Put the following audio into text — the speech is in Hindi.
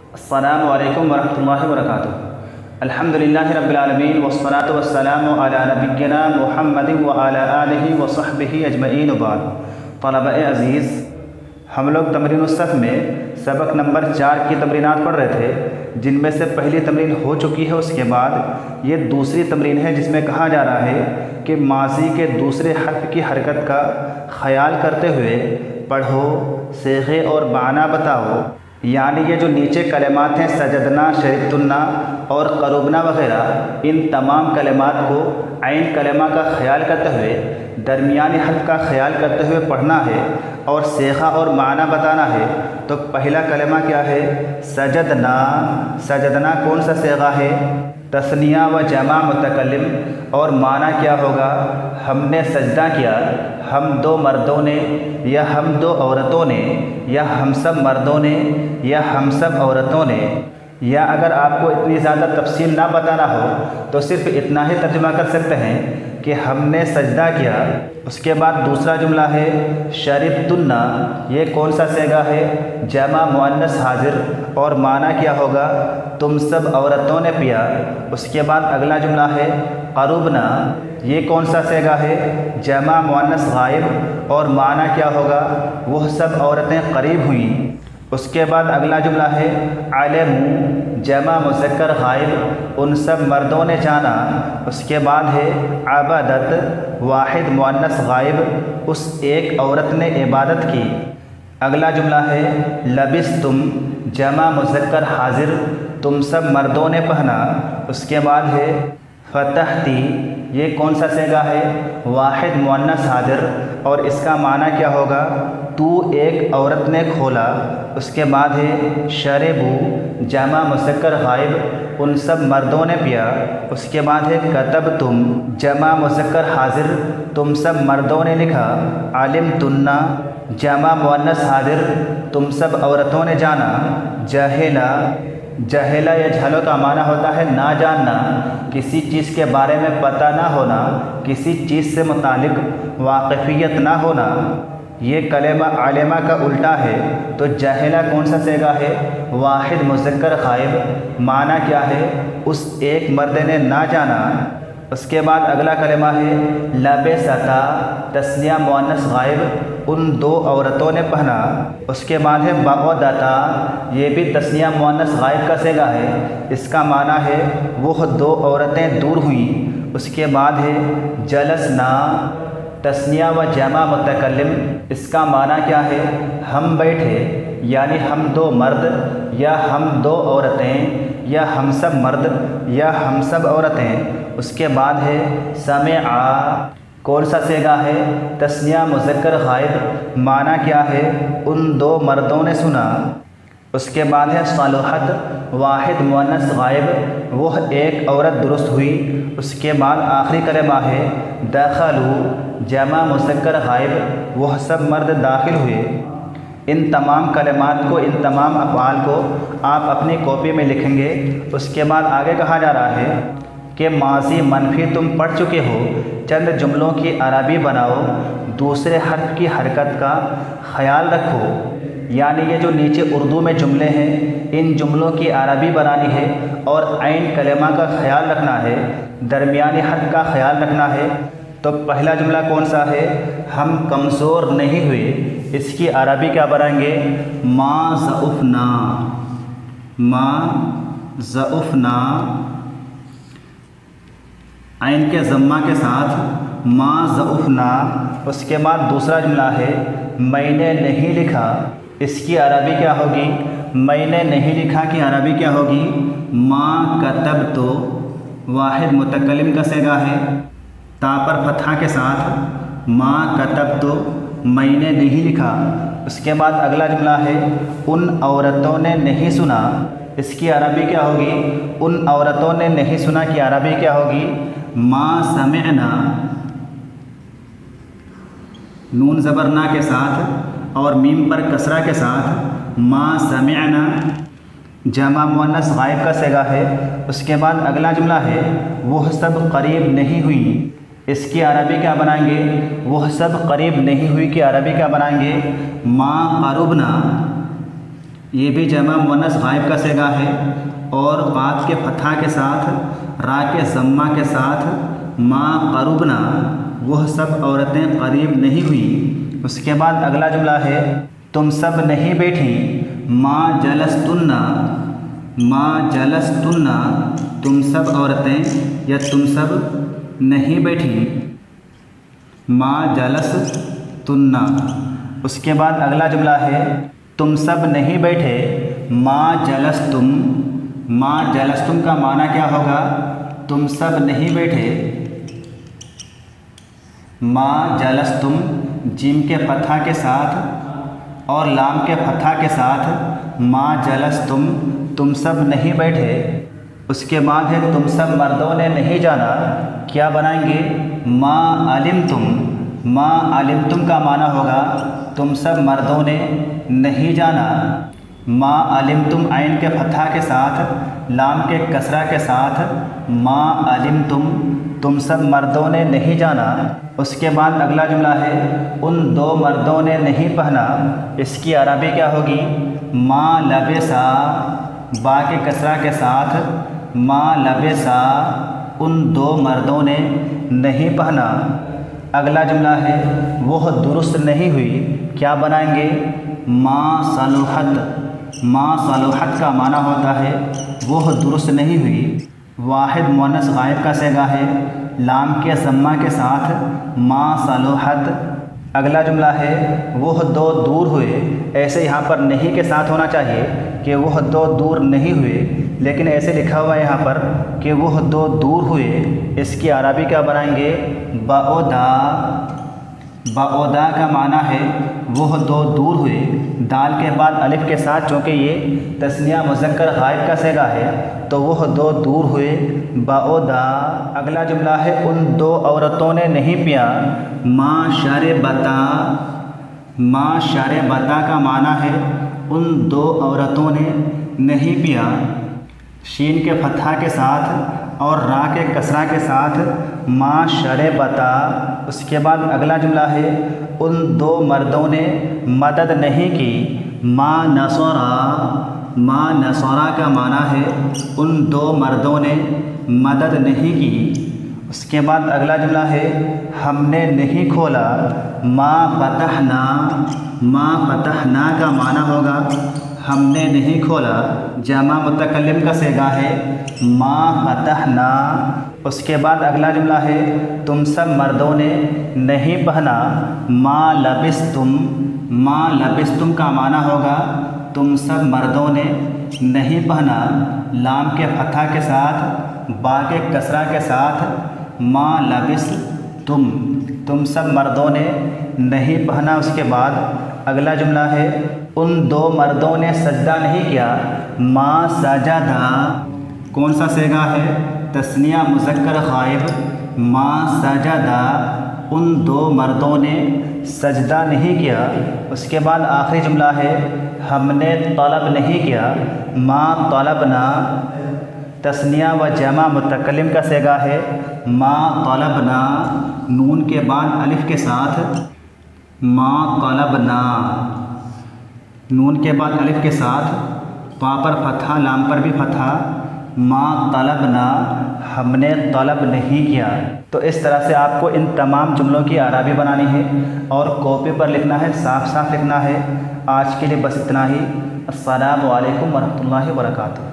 अस्सलामु अलैकुम वरहमतुल्लाहि वबरकातुहू। अल्हम्दुलिल्लाहि रब्बिल आलमीन वस्सलातु वस्सलामु अला नबिय्यिना मुहम्मदिन व अला आलिहि व सहबिहि अजमईन बाद। तलबा-ए अज़ीज़, हम लोग तमरीन उस-सफ़ में सबक नंबर 4 की तमरीनात पढ़ रहे थे, जिनमें से पहली तमरीन हो चुकी है। उसके बाद ये दूसरी तमरीन है जिसमें कहा जा रहा है कि माज़ी के दूसरे हर्फ की हरकत का ख़याल करते हुए पढ़ो, सीगे और माना बताओ। यानी ये जो नीचे कलिमात हैं सजदना, शरीतुन्ना और करूबना वग़ैरह, इन तमाम कलिमात को ऐन कलिमा का ख़याल करते हुए, दरमियानी हर्फ का ख़याल करते हुए पढ़ना है और सीगा और माना बताना है। तो पहला कलिमा क्या है? सजदना। सजदना कौन सा सीगा है? तस्निया व जमा मुतकल्लिम। और माना क्या होगा? हमने सजदा किया, हम दो मर्दों ने या हम दो औरतों ने या हम सब मर्दों ने या हम सब औरतों ने। या अगर आपको इतनी ज़्यादा तफसील ना बताना हो तो सिर्फ इतना ही तर्जुमा कर सकते हैं कि हमने सजदा किया। उसके बाद दूसरा जुमला है शरीतुन्ना। ये कौन सा सीगा है? जमा मुअन्नस हाजिर। और माना क्या होगा? तुम सब औरतों ने पिया। उसके बाद अगला जुमला है करूबना। ये कौन सा सीगा है? जमा मुअन्नस गायब। और माना क्या होगा? वह सब औरतें करीब हुईं। उसके बाद अगला जुमला है अलमू। जमा मुज़क्कर गायब। उन सब मर्दों ने जाना। उसके बाद है अबदत। वाहिद मुअन्नस गायब। उस एक औरत ने इबादत की। अगला जुमला है लबिस्तुम। जमा मुज़क्कर हाजिर। तुम सब मर्दों ने पहना। उसके बाद है फतहती। ये कौन सा सीगा है? वाहिद मुअन्नस हाजिर। और इसका माना क्या होगा? तू एक औरत ने खोला। उसके बाद है शरेबू। जमा मुज़क्कर गायब। उन सब मर्दों ने पिया। उसके बाद है कतबतुम। जमा मुज़क्कर हाजिर। तुम सब मर्दों ने लिखा। आलिमतुन्ना। जमा मुअन्नस हाजिर। तुम सब औरतों ने जाना। जहेला। जहेला या जहलो का माना होता है ना जानना, किसी चीज़ के बारे में पता ना होना, किसी चीज़ से मुतालिक वाक़िफ़ियत ना होना। ये कलेमा आलिमा का उल्टा है। तो जहेला कौन सा सीगा है? वाहिद मुज़क्कर गायब। माना क्या है? उस एक मर्द ने ना जाना। उसके बाद अगला कलेमा है लबेसता। तस्निया मुअन्नस गायब। उन दो औरतों ने पहना। उसके बाद है बअदता। ये भी तस्निया मुअन्नस गायब का सीगा है। इसका माना है वह दो औरतें दूर हुईं। उसके बाद है जलसना। तस्निया व जमा मुतकल्लिम। इसका माना क्या है? हम बैठे। यानी हम दो मर्द या हम दो औरतें या हम सब मर्द या हम सब औरतें। उसके बाद है समेआ। कौन सा सीगा है? तस्निया मुज़क्कर गायब। माना क्या है? उन दो मर्दों ने सुना। उसके बाद है सलुहत। वाहिद मुअन्नस गायब। वह एक औरत दुरुस्त हुई। उसके बाद आखिरी कलिमा है दखलू। जमा मुज़क्कर गायब। वह सब मर्द दाखिल हुए। इन तमाम कलिमात को, इन तमाम अफ़आल को आप अपनी कॉपी में लिखेंगे। उसके बाद आगे कहा जा रहा है कि माज़ी मनफी तुम पढ़ चुके हो, चंद जुमलों की अरबी बनाओ, दूसरे हर्फ की हरकत का ख़याल रखो। यानी ये जो नीचे उर्दू में जुमले हैं, इन जुमलों की अरबी बनानी है और ऐन कलिमा का ख़याल रखना है, दरमियानी हर्फ का ख़याल रखना है। तो पहला जुमला कौन सा है? हम कमज़ोर नहीं हुए। इसकी अरबी क्या बनाएंगे? मा ज़उफ़ना। मा ज़उफ़ना। ऐन के ज़म्मा के साथ मा ज़उफ़ना। उसके बाद दूसरा जुमला है मैंने नहीं लिखा। इसकी अरबी क्या होगी? मैंने नहीं लिखा की अरबी क्या होगी? मा कतबतो। वाहिद मुतकल्लिम का सीगा है। ता पर फतहा के साथ मा कतबतो। मैंने नहीं लिखा। उसके बाद अगला जुमला है उन औरतों ने नहीं सुना। इसकी अरबी क्या होगी? उन औरतों ने नहीं सुना की अरबी क्या होगी? मा समिअना। नून ज़बरना के साथ और मीम पर कसरा के साथ मा समिअना। जमा मुअन्नस गायब का सीगा है। उसके बाद अगला जुमला है वह सब करीब नहीं हुई। इसकी अरबी क्या बनाएंगे? वह सब करीब नहीं हुई की अरबी क्या बनाएंगे? मा करुबना। ये भी जमा मुअन्नस गायब का सिगा है और काफ के फतहा के साथ, रा के ज़म्मा के साथ, माँ क़रुबना वह सब औरतें करीब नहीं हुई। उसके बाद अगला जुमला है तुम सब नहीं बैठी, माँ जलस्तुन्ना, माँ जलस्तुन्ना तुम सब औरतें या तुम सब नहीं बैठी, माँ जलस्तुन्ना। उसके बाद अगला जुमला है तुम सब नहीं बैठे, माँ जलस्तुम, माँ जलस्तुम का माना क्या होगा? तुम सब नहीं बैठे, माँ जलस्तुम जिम के फतहा के साथ और लाम के फतहा के साथ, माँ जलस्तुम तुम सब नहीं बैठे। उसके बाद है तुम सब मर्दों ने नहीं जाना, क्या बनाएंगे? माँ अलिमतुम, माँ अलिमतुम का माना होगा तुम सब मर्दों ने नहीं जाना। माँ अलिमतुम आइन के फतहा के साथ, लाम के कसरा के साथ, माँ अलिमतुम तुम सब मर्दों ने नहीं जाना। उसके बाद अगला जुमला है उन दो मर्दों ने नहीं पहना, इसकी अरबी क्या होगी? माँ लबेसा, बा के कसरा के साथ, माँ लबेसा उन दो मर्दों ने नहीं पहना। अगला जुमला है वह दुरुस्त नहीं हुई, क्या बनाएंगे? माँ सलूहत, माँ सलूहत का माना होता है वह दुरुस्त नहीं हुई। वाहिद मुअन्नस गायब का सिगा है, लाम के ज़म्मा के साथ, माँ सलूहत। अगला जुमला है वह दो दूर हुए, ऐसे यहाँ पर नहीं के साथ होना चाहिए कि वह दो दूर नहीं हुए, लेकिन ऐसे लिखा हुआ है यहाँ पर कि वह दो दूर हुए। इसकी अरबी क्या बनाएंगे? बओदा, बओदा का माना है वह दो दूर हुए, दाल के बाद अलिफ के साथ, चूँकि ये तस्निया मुज़क्कर गायब का सिगा है तो वह दो दूर हुए, बओदा। अगला जुमला है उन दो औरतों ने नहीं पिया, माँ शरबता, माँ शरबता का माना है उन दो औरतों ने नहीं पिया, शीन के फतहा के साथ और रा के कसरा के साथ, माँ शरबता। उसके बाद अगला जुमला है उन दो मर्दों ने मदद नहीं की, माँ नसरा, माँ नसरा का माना है उन दो मर्दों ने मदद नहीं की। उसके बाद अगला जुमला है हमने नहीं खोला, माँ फतहना, माँ फतहना का माना होगा हमने नहीं खोला, जमा मुतकल्लिम का सिगा है माँ फतहना। उसके बाद अगला जुमला है तुम सब मर्दों ने नहीं पहना, माँ लबिस्तुम, माँ लबिस्तुम का माना होगा तुम सब मर्दों ने नहीं पहना, लाम के फतहा के साथ, बा के कसरा के साथ, माँ लबिस्तुम तुम सब मर्दों ने नहीं पहना। उसके बाद अगला जुमला है उन दो मर्दों ने सजदा नहीं किया, माँ सजदा। कौन सा सिगा है? तस्निया मुज़क्कर गायब, माँ सजदा उन दो मर्दों ने सजदा नहीं किया। उसके बाद आखिरी जुमला है हमने तलब नहीं किया, माँ तलबना। तस्निया व जमा मुतकल्लिम का सिगा है माँ तलबना, नून के बाद अलिफ के साथ, माँ तलबना, नून के बाद अलिफ के साथ, पा पर फतहा, लाम पर भी फतहा, माँ तलबना हमने तलब नहीं किया। तो इस तरह से आपको इन तमाम जुमलों की अरबी बनानी है और कॉपी पर लिखना है, साफ साफ लिखना है। आज के लिए बस इतना ही। अस्सलामु अलैकुम वरहमतुल्लाहि वबरकातुहू।